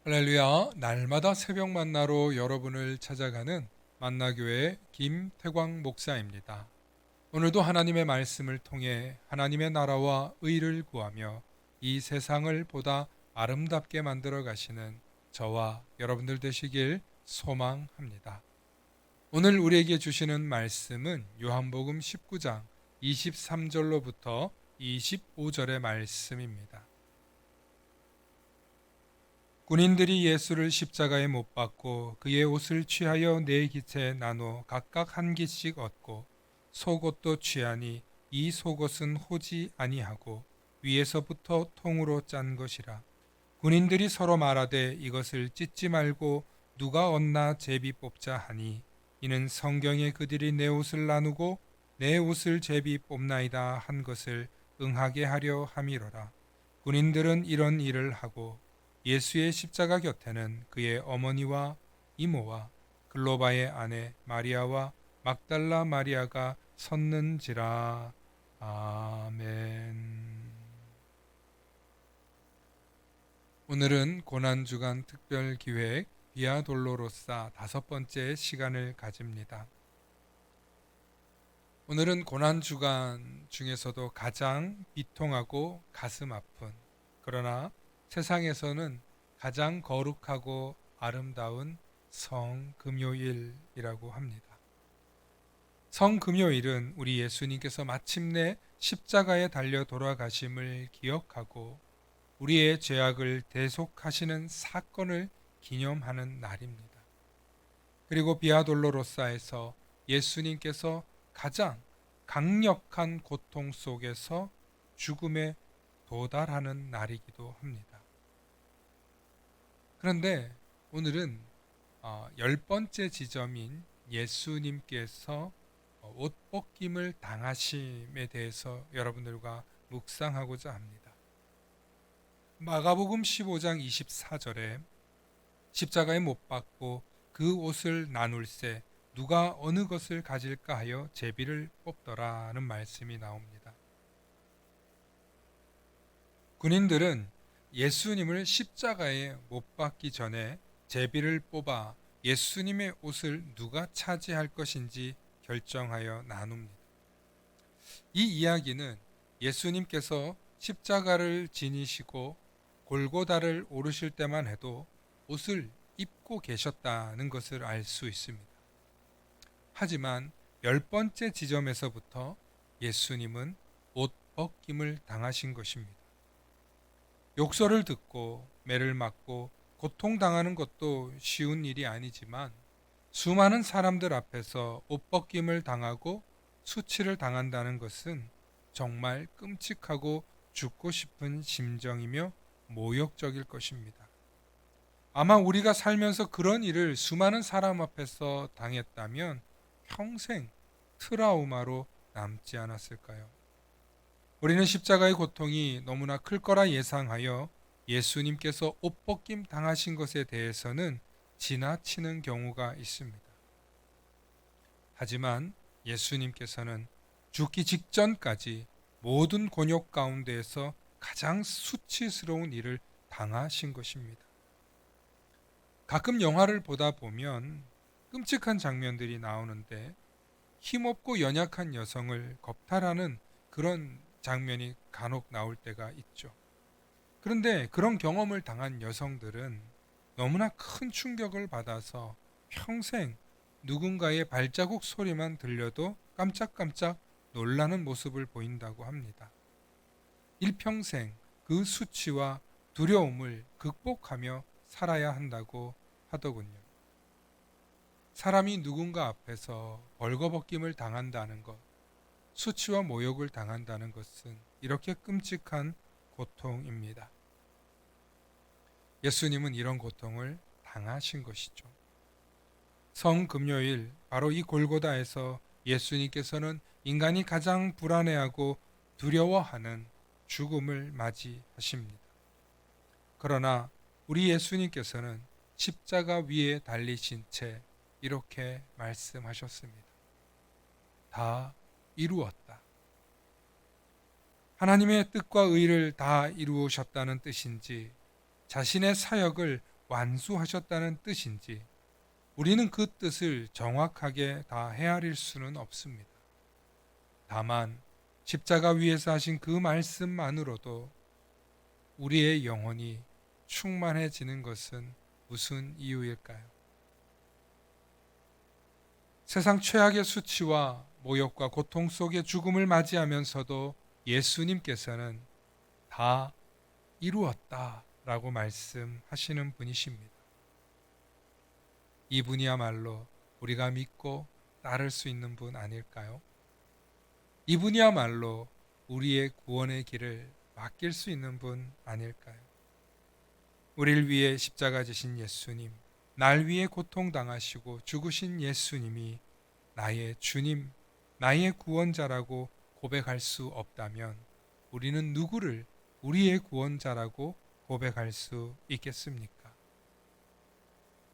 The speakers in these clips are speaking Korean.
할렐루야, 날마다 새벽 만나로 여러분을 찾아가는 만나교회 김태광 목사입니다. 오늘도 하나님의 말씀을 통해 하나님의 나라와 의를 구하며 이 세상을 보다 아름답게 만들어 가시는 저와 여러분들 되시길 소망합니다. 오늘 우리에게 주시는 말씀은 요한복음 19장 23절로부터 25절의 말씀입니다. 군인들이 예수를 십자가에 못 박고 그의 옷을 취하여 네 깃에 나누어 각각 한 깃씩 얻고 속옷도 취하니 이 속옷은 호지 아니하고 위에서부터 통으로 짠 것이라. 군인들이 서로 말하되 이것을 찢지 말고 누가 얻나 제비 뽑자 하니 이는 성경에 그들이 내 옷을 나누고 내 옷을 제비 뽑나이다 한 것을 응하게 하려 함이로라. 군인들은 이런 일을 하고 예수의 십자가 곁에는 그의 어머니와 이모와 글로바의 아내 마리아와 막달라 마리아가 섰는지라. 아멘. 오늘은 고난주간 특별기획 비아 돌로로사 5번째 시간을 가집니다. 오늘은 고난주간 중에서도 가장 비통하고 가슴 아픈, 그러나 세상에서는 가장 거룩하고 아름다운 성금요일이라고 합니다. 성금요일은 우리 예수님께서 마침내 십자가에 달려 돌아가심을 기억하고 우리의 죄악을 대속하시는 사건을 기념하는 날입니다. 그리고 비아돌로로사에서 예수님께서 가장 강력한 고통 속에서 죽음에 도달하는 날이기도 합니다. 그런데 오늘은 10번째 지점인 예수님께서 옷 벗김을 당하심에 대해서 여러분들과 묵상하고자 합니다. 마가복음 15장 24절에 십자가에 못 박고 그 옷을 나눌세 누가 어느 것을 가질까 하여 제비를 뽑더라는 말씀이 나옵니다. 군인들은 예수님을 십자가에 못 박기 전에 제비를 뽑아 예수님의 옷을 누가 차지할 것인지 결정하여 나눕니다. 이 이야기는 예수님께서 십자가를 지니시고 골고다를 오르실 때만 해도 옷을 입고 계셨다는 것을 알 수 있습니다. 하지만 10번째 지점에서부터 예수님은 옷 벗김을 당하신 것입니다. 욕설을 듣고 매를 맞고 고통당하는 것도 쉬운 일이 아니지만 수많은 사람들 앞에서 옷 벗김을 당하고 수치를 당한다는 것은 정말 끔찍하고 죽고 싶은 심정이며 모욕적일 것입니다. 아마 우리가 살면서 그런 일을 수많은 사람 앞에서 당했다면 평생 트라우마로 남지 않았을까요? 우리는 십자가의 고통이 너무나 클 거라 예상하여 예수님께서 옷벗김 당하신 것에 대해서는 지나치는 경우가 있습니다. 하지만 예수님께서는 죽기 직전까지 모든 곤욕 가운데에서 가장 수치스러운 일을 당하신 것입니다. 가끔 영화를 보다 보면 끔찍한 장면들이 나오는데 힘없고 연약한 여성을 겁탈하는 그런 장면이 간혹 나올 때가 있죠. 그런데 그런 경험을 당한 여성들은 너무나 큰 충격을 받아서 평생 누군가의 발자국 소리만 들려도 깜짝깜짝 놀라는 모습을 보인다고 합니다. 일평생 그 수치와 두려움을 극복하며 살아야 한다고 하더군요. 사람이 누군가 앞에서 벌거벗김을 당한다는 것, 수치와 모욕을 당한다는 것은 이렇게 끔찍한 고통입니다. 예수님은 이런 고통을 당하신 것이죠. 성금요일 바로 이 골고다에서 예수님께서는 인간이 가장 불안해하고 두려워하는 죽음을 맞이하십니다. 그러나 우리 예수님께서는 십자가 위에 달리신 채 이렇게 말씀하셨습니다. 다 이루었다. 하나님의 뜻과 의를 다 이루셨다는 뜻인지 자신의 사역을 완수하셨다는 뜻인지 우리는 그 뜻을 정확하게 다 헤아릴 수는 없습니다. 다만 십자가 위에서 하신 그 말씀만으로도 우리의 영혼이 충만해지는 것은 무슨 이유일까요? 세상 최악의 수치와 모욕과 고통 속의 죽음을 맞이하면서도 예수님께서는 다 이루었다 라고 말씀하시는 분이십니다. 이분이야말로 우리가 믿고 따를 수 있는 분 아닐까요? 이분이야말로 우리의 구원의 길을 맡길 수 있는 분 아닐까요? 우리를 위해 십자가 지신 예수님, 날 위해 고통당하시고 죽으신 예수님이 나의 주님, 나의 구원자라고 고백할 수 없다면 우리는 누구를 우리의 구원자라고 고백할 수 있겠습니까?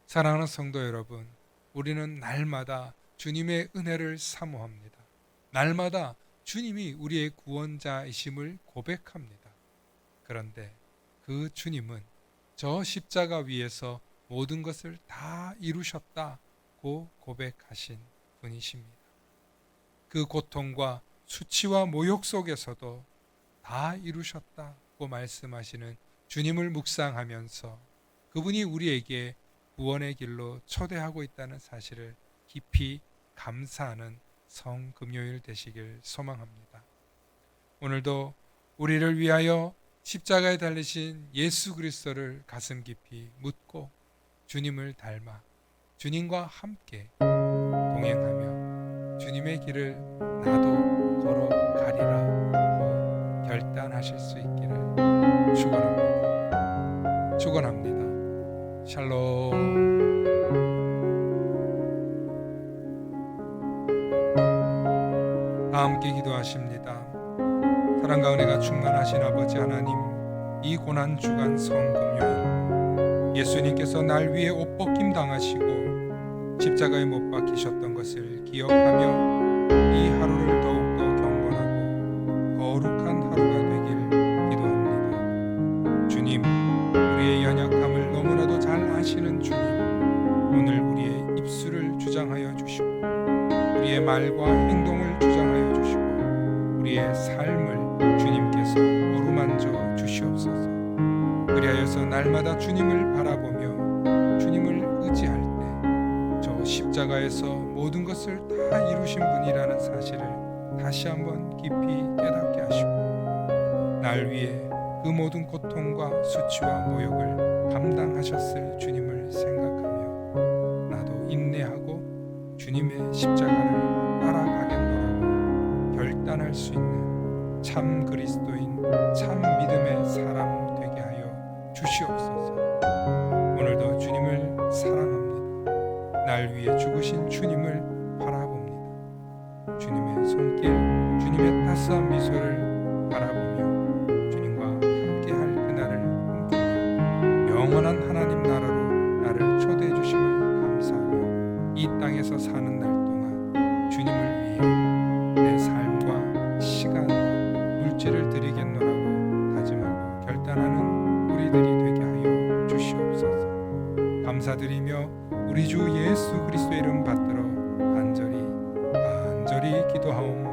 사랑하는 성도 여러분, 우리는 날마다 주님의 은혜를 사모합니다. 날마다 주님이 우리의 구원자이심을 고백합니다. 그런데 그 주님은 저 십자가 위에서 모든 것을 다 이루셨다고 고백하신 분이십니다. 그 고통과 수치와 모욕 속에서도 다 이루셨다고 말씀하시는 주님을 묵상하면서 그분이 우리에게 구원의 길로 초대하고 있다는 사실을 깊이 감사하는 성금요일 되시길 소망합니다. 오늘도 우리를 위하여 십자가에 달리신 예수 그리스도를 가슴 깊이 묻고 주님을 닮아 주님과 함께 동행하며 주님의 길을 나도 걸어가리라고 결단하실 수 있기를 축원합니다. 축원합니다. 샬롬. 다 함께 기도하십니다. 사랑과 은혜가 충만하신 아버지 하나님, 이 고난 주간 성금요일 예수님께서 날 위해 옷벗김 당하시고 십자가에 못 박히셨던 것을 기억하며 이 하루를 더욱더 경건하고 거룩한 하루가 되길 기도합니다. 주님, 우리의 연약함을 너무나도 잘 아시는 주님, 오늘 우리의 입술을 주장하여 주시고 우리의 말과 행동을 주장하여 주시고 우리의 삶을 주님께서 어루만져 주시옵소서. 그리하여서 날마다 주님을 바라보며 주님을 의지할 때 저 십자가에서 모든 것을 다 이루신 분이라는 사실을 다시 한번 깊이 깨닫게 하시고 날 위해 그 모든 고통과 수치와 모욕을 감당하셨을 주님을 생각하며 나도 인내하고 주님의 십자가를 따라가겠노라고 결단할 수 있는 참 그리스도인, 참 믿음의 사람 되게 하여 주시옵소서. 오늘도 주님을 사랑합니다. 날 위해 죽으신 주님을 바라봅니다. 주님의 손길, 주님의 따스한 미소를 바라보며 주님과 함께할 그날을 꿈꾸며 영원한 하나님 나라로 나를 초대해 주심을 감사하며 이 땅에서 사는 날 동안 주님을 위해 내 삶과 시간과 물질을 드리겠노라고 다짐하고 결단하는 우리들이 되게 하여 주시옵소서. 감사드리며 우리 주 예수 그리스도의 이름 받들어 간절히 기도하옵나이다.